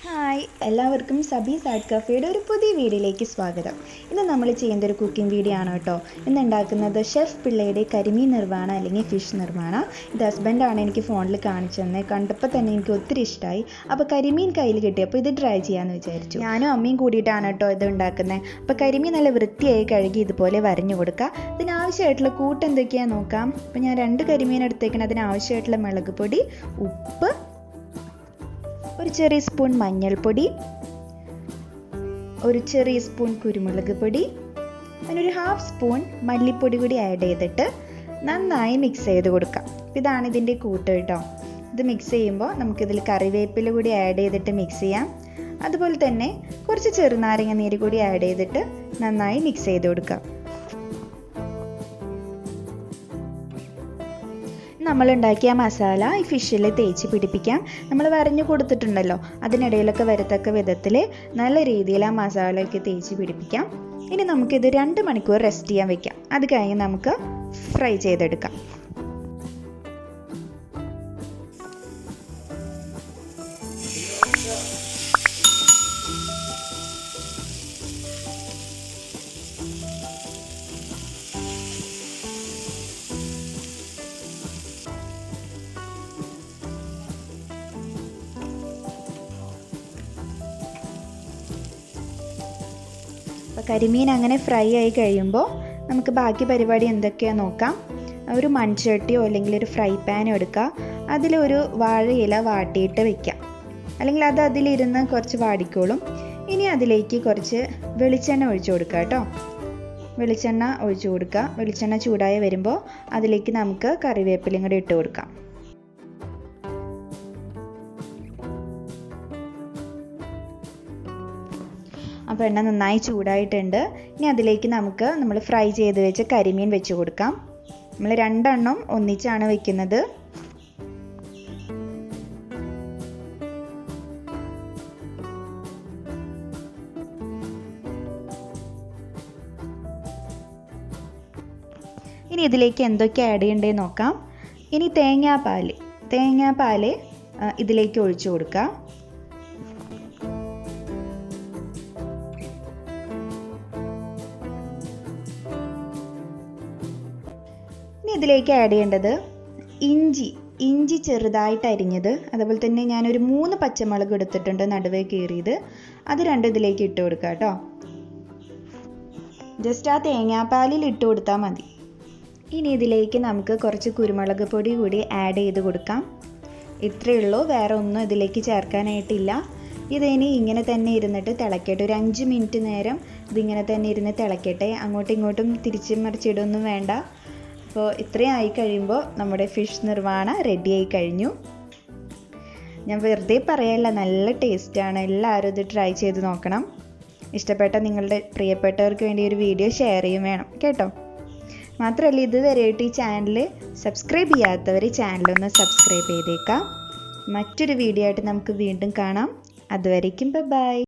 Hi, എല്ലാവർക്കും Sabi's art കഫേയുടെ ഒരു പുതിയ വീഡിയോയിലേക്ക് സ്വാഗതം. ഇന്ന് നമ്മൾ ചെയ്യുന്ന ഒരു കുക്കിംഗ് വീഡിയോ ആണ് കേട്ടോ. ഇന്ന് ഉണ്ടാക്കുന്നത് ഷെഫ് പിള്ളയുടെ കരിമീൻ നിർവ്വാണ അല്ലെങ്കിൽ ഫിഷ് നിർവ്വാണ. ഇത് ഹസ്ബൻഡാണ് എനിക്ക് ഫോണിൽ കാണിച്ചു തന്നത്. കണ്ടപ്പോൾ തന്നെ എനിക്ക് ഒത്തിരി ഇഷ്ടമായി. അപ്പോൾ കരിമീൻ കയ്യിൽ കിട്ടിയപ്പോൾ ഇത് ട്രൈ ചെയ്യാമെന്ന് വിചാരിച്ചു. ഞാനും അമ്മയും കൂടിയിട്ടാണ് കേട്ടോ ഇത് ഉണ്ടാക്കുന്നത്. അപ്പോൾ കരിമീൻ നല്ല വൃത്തിയായി കഴുകി ഇതുപോലെ വരഞ്ഞു കൊടുക്കുക. ഇതിനാവശ്യമായിട്ടുള്ള കൂട്ട് എന്തൊക്കെയാണെന്ന് നോക്കാം. അപ്പോൾ ഞാൻ 2 കരിമീൻ എടുത്തേക്കണം. അതിനാവശ്യമായിട്ടുള്ള മുളക് പൊടി, ഉപ്പ്, ഒരു ചെറിയ സ്പൂൺ മഞ്ഞൾപ്പൊടി, ഒരു ചെറിയ സ്പൂൺ കുരുമുളക് പൊടി, അതിനൊരു 1/2 സ്പൂൺ മല്ലിപ്പൊടി കൂടി ആഡ് ചെയ്തിട്ട് നന്നായി മിക്സ് ചെയ്ത് കൊടുക്കാം. ഇതാണ് ഇതിൻ്റെ കൂട്ട് കേട്ടോ. ഇത് മിക്സ് ചെയ്യുമ്പോൾ നമുക്കിതിൽ കറിവേപ്പില കൂടി ആഡ് ചെയ്തിട്ട് മിക്സ് ചെയ്യാം. അതുപോലെ തന്നെ കുറച്ച് ചെറുനാരങ്ങ നീര് കൂടി ആഡ് ചെയ്തിട്ട് നന്നായി മിക്സ് ചെയ്ത് കൊടുക്കാം. നമ്മളുണ്ടാക്കിയ മസാല ഈ ഫിഷിൽ തേച്ച് പിടിപ്പിക്കാം. നമ്മൾ വരഞ്ഞു കൊടുത്തിട്ടുണ്ടല്ലോ, അതിനിടയിലൊക്കെ വരത്തക്ക വിധത്തിൽ നല്ല രീതിയിൽ ആ മസാലയൊക്കെ തേച്ച് പിടിപ്പിക്കാം. ഇനി നമുക്കിത് 2 മണിക്കൂർ റെസ്റ്റ് ചെയ്യാൻ വെക്കാം. അത് കഴിഞ്ഞ് നമുക്ക് ഫ്രൈ ചെയ്തെടുക്കാം. അപ്പോൾ കരിമീൻ അങ്ങനെ ഫ്രൈ ആയി കഴിയുമ്പോൾ നമുക്ക് ബാക്കി പരിപാടി എന്തൊക്കെയാണെന്ന് നോക്കാം. ഒരു മൺചട്ടിയോ അല്ലെങ്കിൽ ഒരു ഫ്രൈ പാനോ എടുക്കുക. അതിലൊരു വാഴയില വാട്ടിയിട്ട് വെക്കാം, അല്ലെങ്കിൽ അത് അതിലിരുന്ന് കുറച്ച് വാടിക്കോളും. ഇനി അതിലേക്ക് കുറച്ച് വെളിച്ചെണ്ണ ഒഴിച്ചു കൊടുക്കുക കേട്ടോ. വെളിച്ചെണ്ണ ഒഴിച്ചു കൊടുക്കുക. വെളിച്ചെണ്ണ ചൂടായി വരുമ്പോൾ അതിലേക്ക് നമുക്ക് കറിവേപ്പിലയും കൂടി ഇട്ട് കൊടുക്കാം. അപ്പോൾ എണ്ണ നന്നായി ചൂടായിട്ടുണ്ട്. ഇനി അതിലേക്ക് നമ്മൾ ഫ്രൈ ചെയ്ത് വെച്ച കരിമീൻ വെച്ച് കൊടുക്കാം. നമ്മൾ 2 എണ്ണം ഒന്നിച്ചാണ് വെക്കുന്നത്. ഇനി ഇതിലേക്ക് എന്തൊക്കെ ആഡ് ചെയ്യേണ്ടതെന്ന് നോക്കാം. ഇനി തേങ്ങാപ്പാൽ ഇതിലേക്ക് ഒഴിച്ചു കൊടുക്കുക. ഇതിലേക്ക് ആഡ് ചെയ്യേണ്ടത് ഇഞ്ചി ചെറുതായിട്ട് അരിഞ്ഞത്, അതുപോലെ തന്നെ ഞാനൊരു 3 പച്ചമുളക് എടുത്തിട്ടുണ്ട് നടുവേ കീറിയത്. അത് 2 ഇതിലേക്ക് ഇട്ട് കൊടുക്കുക കേട്ടോ. ജസ്റ്റ് ആ തേങ്ങാപ്പാലിൽ ഇട്ട് കൊടുത്താൽ മതി. ഇനി ഇതിലേക്ക് നമുക്ക് കുറച്ച് കുരുമുളക് പൊടി കൂടി ആഡ് ചെയ്ത് കൊടുക്കാം. ഇത്രയേ ഉള്ളൂ, വേറെ ഒന്നും ഇതിലേക്ക് ചേർക്കാനായിട്ടില്ല. ഇതിനി ഇങ്ങനെ തന്നെ ഇരുന്നിട്ട് തിളക്കട്ടെ. ഒരു 5 മിനിറ്റ് നേരം ഇതിങ്ങനെ തന്നെ ഇരുന്ന് തിളക്കട്ടെ. അങ്ങോട്ടും ഇങ്ങോട്ടും തിരിച്ചും മറിച്ചിടൊന്നും വേണ്ട. അപ്പോൾ ഇത്രയും ആയി കഴിയുമ്പോൾ നമ്മുടെ ഫിഷ് നിർവ്വാണ റെഡി ആയി കഴിഞ്ഞു. ഞാൻ വെറുതെ പറയല്ല, നല്ല ടേസ്റ്റാണ്. എല്ലാവരും ഇത് ട്രൈ ചെയ്ത് നോക്കണം. ഇഷ്ടപ്പെട്ട നിങ്ങളുടെ പ്രിയപ്പെട്ടവർക്ക് വേണ്ടി ഒരു വീഡിയോ ഷെയർ ചെയ്യും വേണം കേട്ടോ. മാത്രമല്ല, ഇതുവരെയായിട്ട് ഈ ചാനൽ സബ്സ്ക്രൈബ് ചെയ്യാത്തവർ ചാനലൊന്ന് സബ്സ്ക്രൈബ് ചെയ്തേക്കാം. മറ്റൊരു വീഡിയോ ആയിട്ട് നമുക്ക് വീണ്ടും കാണാം. അതുവരേക്കും ബൈ.